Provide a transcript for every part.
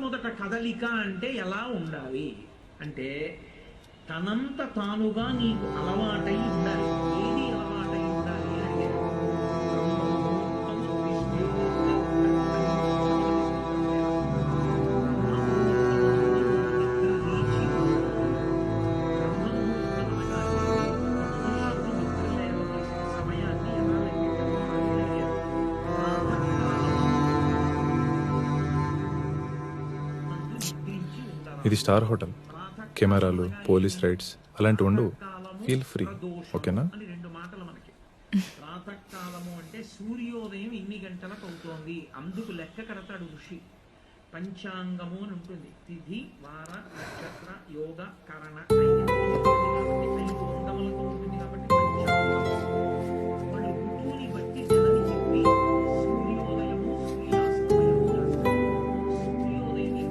మొట్టమొదట కదలిక అంటే ఎలా ఉండాలి అంటే తనంత తానుగా నీకు అలవాటై ఉండాలి. ఏది అలవాటై ఉండాలి అంటే ఇది స్టార్ హోటల్. కెమెరాలు, పోలీస్ రైడ్స్ అలాంటివి ఉండవు. ఫీల్ ఫ్రీ, ఓకేనా? అని రెండు మాటలు మనకి. ప్రాతకాలము అంటే సూర్యోదయం ఇన్ని గంటలకు అవుతోంది, అందుకు లెక్క కడతాడు ఋషి. పంచాంగము అని ఉంటుంది. తిథి, వార, నక్షత్ర, యోగ, కరణ, 5 అంగములతో ఉంటుంది కాబట్టి పంచాంగం. వాళ్ళు ఋతువుని బట్టి జలని చెప్పి సూర్యోదయము, సూర్యాస్తమయము రాస్తారు. సూర్యోదయం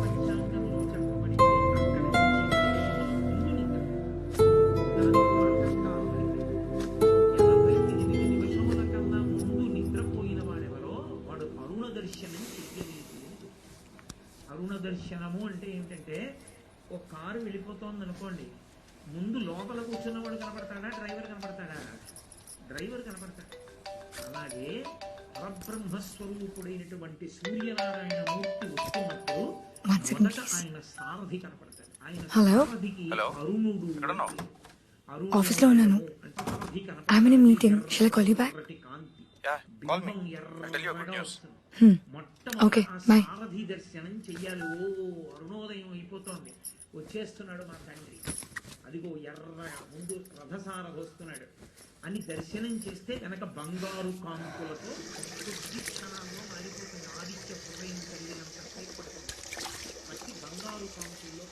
పంచాంగంలో చెప్పబడిందో అక్కడ నుంచి నిద్ర. దాని ప్రాతకాలం అంటే 48 నిమిషముల కన్నా ముందు నిద్రపోయిన వాడెవరో వాడు అరుణ దర్శనం చెయ్యలేదు. అరుణ దర్శనము అంటే ఏమిటంటే ఒక కారు వెళ్ళిపోతోంది అనుకోండి, ముందు లోపల కూర్చున్నవాడు కనపడతాడా, డ్రైవర్ కనపడతాడా? డ్రైవర్ కనపడతాడు. అలాగే పరబ్రహ్మస్వరూపుడైనటువంటి సూర్యనారాయణ మూర్తి వస్తున్నప్పుడు మొదట ఆయన సారథి కనపడతాడు. ఆయన సారథికి అరుణుడు. ఆఫీస్లో ఉన్నాను. I'm in a meeting. Shall I call you back? Okay, bye. సారథి దర్శనం చెయ్యాలి. ఓ అరుణోదయం అయిపోతోంది, వచ్చేస్తున్నాడు మా తండ్రి, అదిగో ఎర్ర ముందు రథసారథి వస్తున్నాడు అని దర్శనం చేస్తే కనుక బంగారు కాంతులతో కొద్ది క్షణాల్లో మారిపోతుంది. ఆదిత్య హృదయం కలిగినంత సేపు పడుతుంది. ప్రతి బంగారు కాంతుల్లో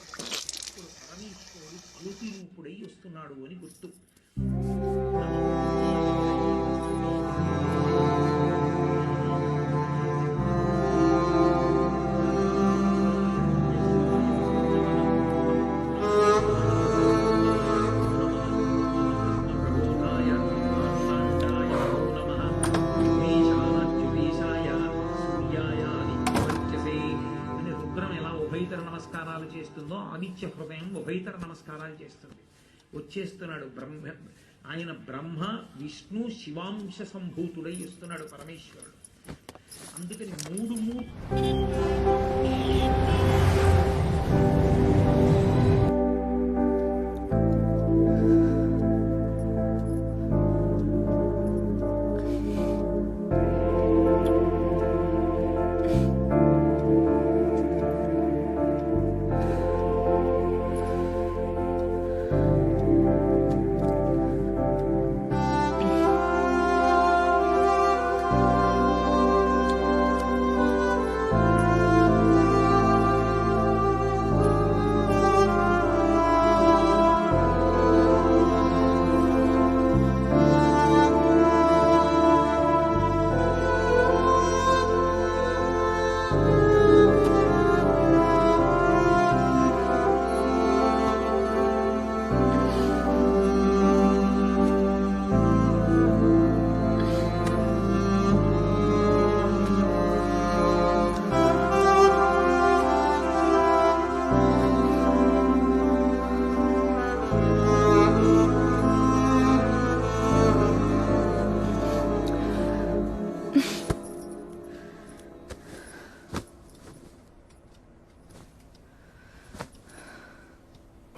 ఇప్పుడు పరమేశ్వరుడు అలుతి రూపుడై వస్తున్నాడు అని గుర్తు. నమస్కారాలు చేస్తుందో ఆదిత్య హృదయం ఉభయతర నమస్కారాలు చేస్తుంది. వచ్చేస్తున్నాడు బ్రహ్మ. ఆయన బ్రహ్మ, విష్ణు, శివాంశ సంభూతుడై వస్తున్నాడు పరమేశ్వరుడు. అందుకని మూడు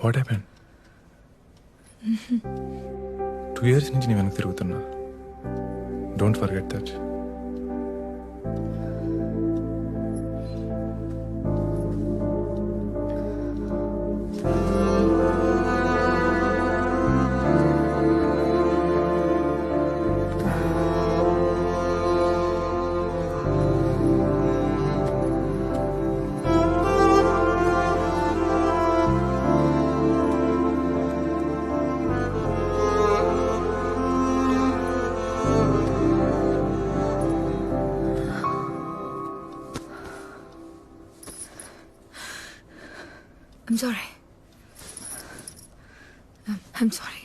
వాట్ హ్యాపెన్? 2 years నుంచి నేను వెనక్కి తిరుగుతున్నా. Don't forget that. I'm sorry. I'm sorry.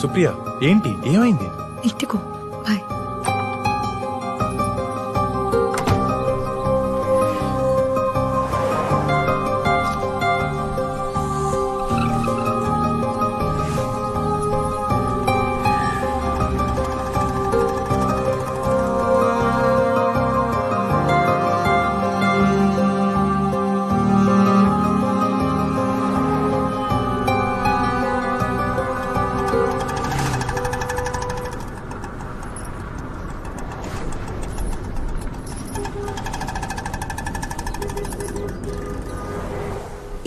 Supriya ఏంటి ఏమైంది? ఇంటికో బాయ్.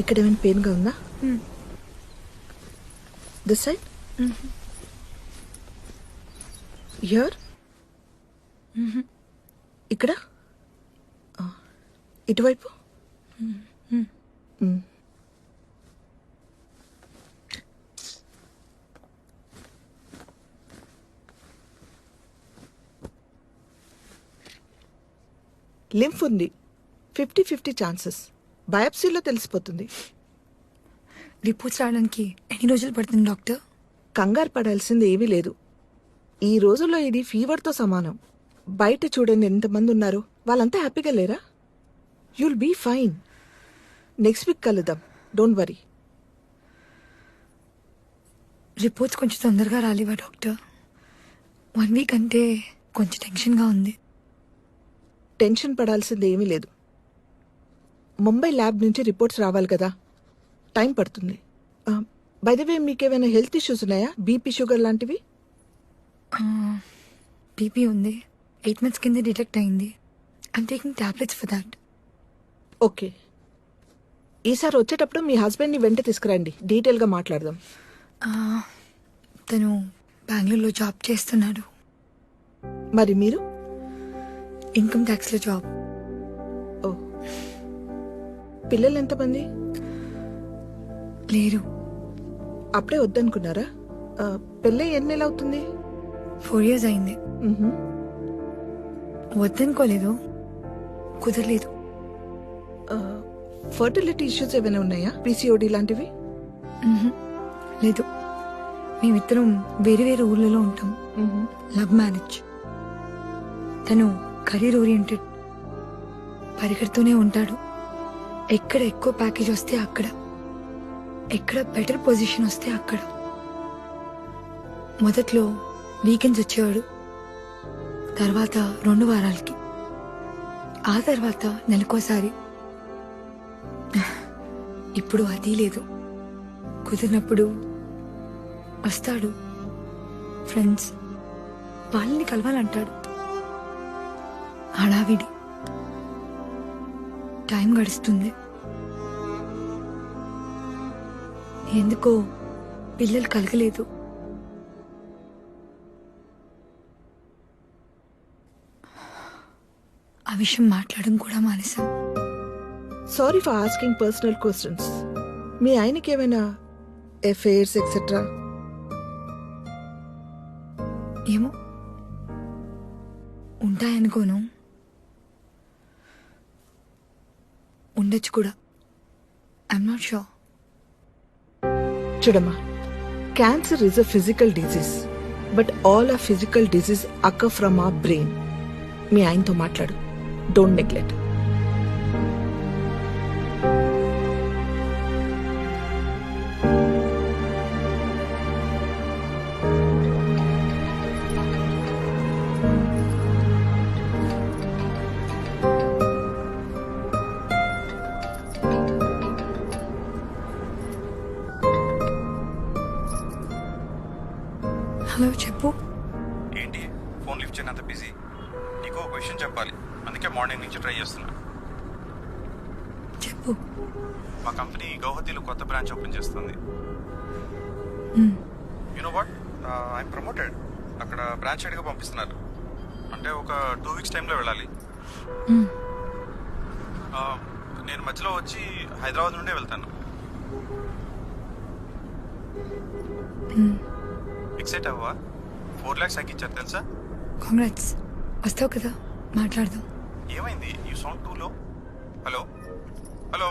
ఇక్కడ ఏమైనా పెయిన్గా ఉందా? దిస్ సైడ్, హియర్, ఇక్కడ, ఇటువైపు. లింఫ్ ఉంది, 50-50 ఛాన్సెస్. బయాప్సీలో తెలిసిపోతుంది. రిపోర్ట్స్ రావడానికి ఎన్ని రోజులు పడుతుంది డాక్టర్? కంగారు పడాల్సింది ఏమీ లేదు. ఈ రోజుల్లో ఇది ఫీవర్తో సమానం. బయట చూడండి ఎంతమంది ఉన్నారు, వాళ్ళంతా హ్యాపీగా లేరా? You'll be fine. Next week కలుద్దాం, డోంట్ వరీ. రిపోర్ట్స్ కొంచెం తొందరగా రాలేవా డాక్టర్? 1 వీక్ అంటే కొంచెం టెన్షన్గా ఉంది. టెన్షన్ పడాల్సింది ఏమీ లేదు. ముంబై ల్యాబ్ నుంచి రిపోర్ట్స్ రావాలి కదా, టైం పడుతుంది. బై ద వే, మీకేమైనా హెల్త్ ఇష్యూస్ ఉన్నాయా? బీపీ, షుగర్ లాంటివి? బీపీ ఉంది, 8 months కింద డిటెక్ట్ అయింది. I'm taking tablets for that. Okay, ఈసారి వచ్చేటప్పుడు మీ హస్బెండ్ని వెంట తీసుకురండి, డీటెయిల్గా మాట్లాడదాం. తను బెంగళూరులో జాబ్ చేస్తున్నాడు. మరి మీరు? Income ట్యాక్స్లో job. ఓ, పిల్లలు ఎంతమంది? లేరు. అప్పుడే వద్దనుకున్నారా? పెళ్ళి ఎన్ని నెలలు అవుతుంది? 4 years అయింది. మ్హూ. వద్దనుకోలేదు, కుదరలేదు. ఫర్టిలిటీ ఇష్యూస్ ఏమైనా ఉన్నాయా? పీసీఓడి లాంటివి? లేదు, మేమిద్దరం వేరే వేరే ఊర్లలో ఉంటాం. మ్హూ. Love marriage. తను కెరీర్ ఓరియంటెడ్, పరిగెడుతూనే ఉంటాడు. ఎక్కడ ఎక్కువ ప్యాకేజ్ వస్తే అక్కడ, ఎక్కడ బెటర్ పొజిషన్ వస్తే అక్కడ. మొదట్లో వీకెండ్స్ వచ్చేవాడు, తర్వాత 2 వారాలకి, ఆ తర్వాత నెలకోసారి. ఇప్పుడు అది లేదు. కుదిరినప్పుడు వస్తాడు. ఫ్రెండ్స్ వాళ్ళని కలవాలంటాడు. హడావిడి. టైం గడుస్తుంది. ఎందుకో పిల్లలు కలగలేదు. ఆ విషయం మాట్లాడడం కూడా మానేశాం. Sorry for asking personal questions. మీ ఆయనకి ఏమైనా ఎఫైర్స్ ఎక్సెట్రా? ఏమో, ఉంటాయనుకోను, ఉండొచ్చు కూడా. I'm not sure. చూడమ్మా, cancer is a physical disease, but all a physical disease occur from our brain. మీ ఆయనతో మాట్లాడు, డోంట్ నెగ్లెక్ట్. హలో, చెప్పు. ఏంటి ఫోన్ లిఫ్ట్ చేయనంత బిజీ? నీకు ఒక విషయం చెప్పాలి, అందుకే మార్నింగ్ నుంచి ట్రై చేస్తున్నా. చెప్పు. మా కంపెనీ గౌహతిలో కొత్త బ్రాంచ్ ఓపెన్ చేస్తుంది. You know what, I'm promoted. అక్కడ బ్రాంచ్ హెడ్గా పంపిస్తున్నారు. అంటే ఒక 2 weeks టైంలో వెళ్ళాలి. నేను మధ్యలో వచ్చి హైదరాబాద్ నుండే వెళ్తాను. ఎక్సైట్ అవ్వా? 4 lakhs తగ్గించారు తెలుసా? కాంగ్రాట్స్. వస్తావు కదా, మాట్లాడదాం. ఏమైంది? యూ సౌండ్ టూ లో. Hello hello